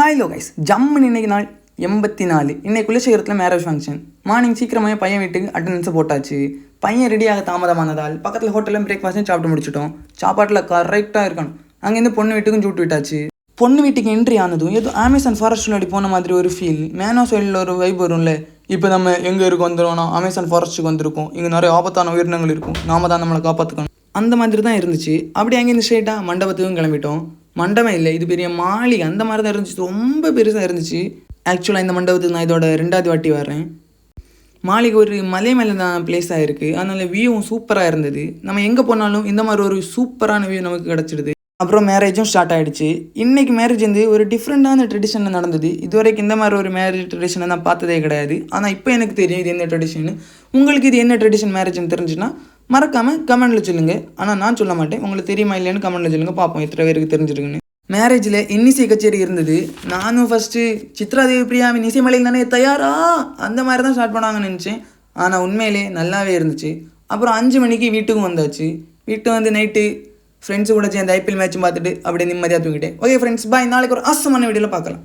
Hello guys ஜம்முன்னு இன்றைக்கி நாள் 84 இன்றைக்கி குலசேகரத்தில் மேரேஜ் ஃபங்க்ஷன். மார்னிங் சீக்கிரமாகவே பையன் வீட்டுக்கு அட்டண்டன்ஸை போட்டாச்சு. பையன் ரெடியாக தாமதமானதால் பக்கத்தில் ஹோட்டலில் பிரேக்ஃபாஸ்ட்டும் சாப்பிட்டு முடிச்சிட்டோம். சாப்பாட்டில் கரெக்டாக இருக்கணும். அங்கேருந்து பொண்ணு வீட்டுக்கும் ஜூட்டு விட்டாச்சு. பொண்ணு வீட்டுக்கு என்ட்ரி ஆனதும் ஏதோ அமேசான் ஃபாரஸ்ட் முன்னாடி போன மாதிரி ஒரு ஃபீல். மேனோ சைடில் ஒரு வைப் வரும்ல. இப்போ நம்ம எங்கே இருக்கோம் வந்துடுவோம்னா அமேசான் ஃபாரஸ்ட்டுக்கு வந்திருக்கோம். இங்கே நிறைய ஆபத்தான உயிரினங்கள் இருக்கும், நாம தான் நம்மளை காப்பாற்றுக்கணும். அந்த மாதிரி தான் இருந்துச்சு. அப்படி அங்கேருந்து ஸ்ட்ரெயிட்டாக மண்டபத்துக்கும் கிளம்பிட்டோம். மண்டபம் இல்லை, இது பெரிய மாளிகை அந்த மாதிரி தான் இருந்துச்சு. ரொம்ப பெருசாக இருந்துச்சு. ஆக்சுவலாக இந்த மண்டபத்துக்கு நான் இதோட 2வது வாட்டி வர்றேன். மாளிகை ஒரு மலை மேலே தான் பிளேஸாக இருக்குது. அதனால் வியூவும் சூப்பராக இருந்தது. நம்ம எங்கே போனாலும் இந்த மாதிரி ஒரு சூப்பரான வியூ நமக்கு கிடச்சிடுது. அப்புறம் மேரேஜும் ஸ்டார்ட் ஆகிடுச்சு. இன்றைக்கி மேரேஜ் வந்து ஒரு டிஃப்ரெண்ட்டான ட்ரெடிஷனில் நடந்தது. இதுவரைக்கும் இந்த மாதிரி ஒரு மேரேஜ் ட்ரெடிஷனை நான் பார்த்ததே கிடையாது. ஆனால் இப்போ எனக்கு தெரியும் இது என்ன ட்ரெடிஷன். உங்களுக்கு இது என்ன ட்ரெடிஷன் மேரேஜ்னு தெரிஞ்சுன்னா மறக்காமல் கமெண்ட்டில் சொல்லுங்கள். ஆனால் நான் சொல்ல மாட்டேன். உங்களுக்கு தெரியுமா இல்லைன்னு கமெண்ட்டில் சொல்லுங்கள், பார்ப்போம் எத்தனை பேருக்கு தெரிஞ்சிருக்குன்னு. மேரேஜில் இன்னிசை கச்சேரி இருந்தது. நானும் ஃபஸ்ட்டு சித்ராதேவி பிரியாவின் இசைமலையில் தானே தயாரா அந்த மாதிரி தான் ஸ்டார்ட் பண்ணாங்கன்னு நினச்சேன். ஆனால் உண்மையிலே நல்லாவே இருந்துச்சு. அப்புறம் 5 மணிக்கு வீட்டுக்கும் வந்தாச்சு. வீட்டு வந்து நைட்டு ஃப்ரெண்ட்ஸு கூட சேர்ந்து ஐபிஎல் மேட்சும் பார்த்துட்டு அப்படியே நிம்மதியாக தூங்கிட்டேன். ஓகே ஃப்ரெண்ட்ஸ், பாய். நாளைக்கு ஒரு ஆசமான வீடியோவில் பார்க்கலாம்.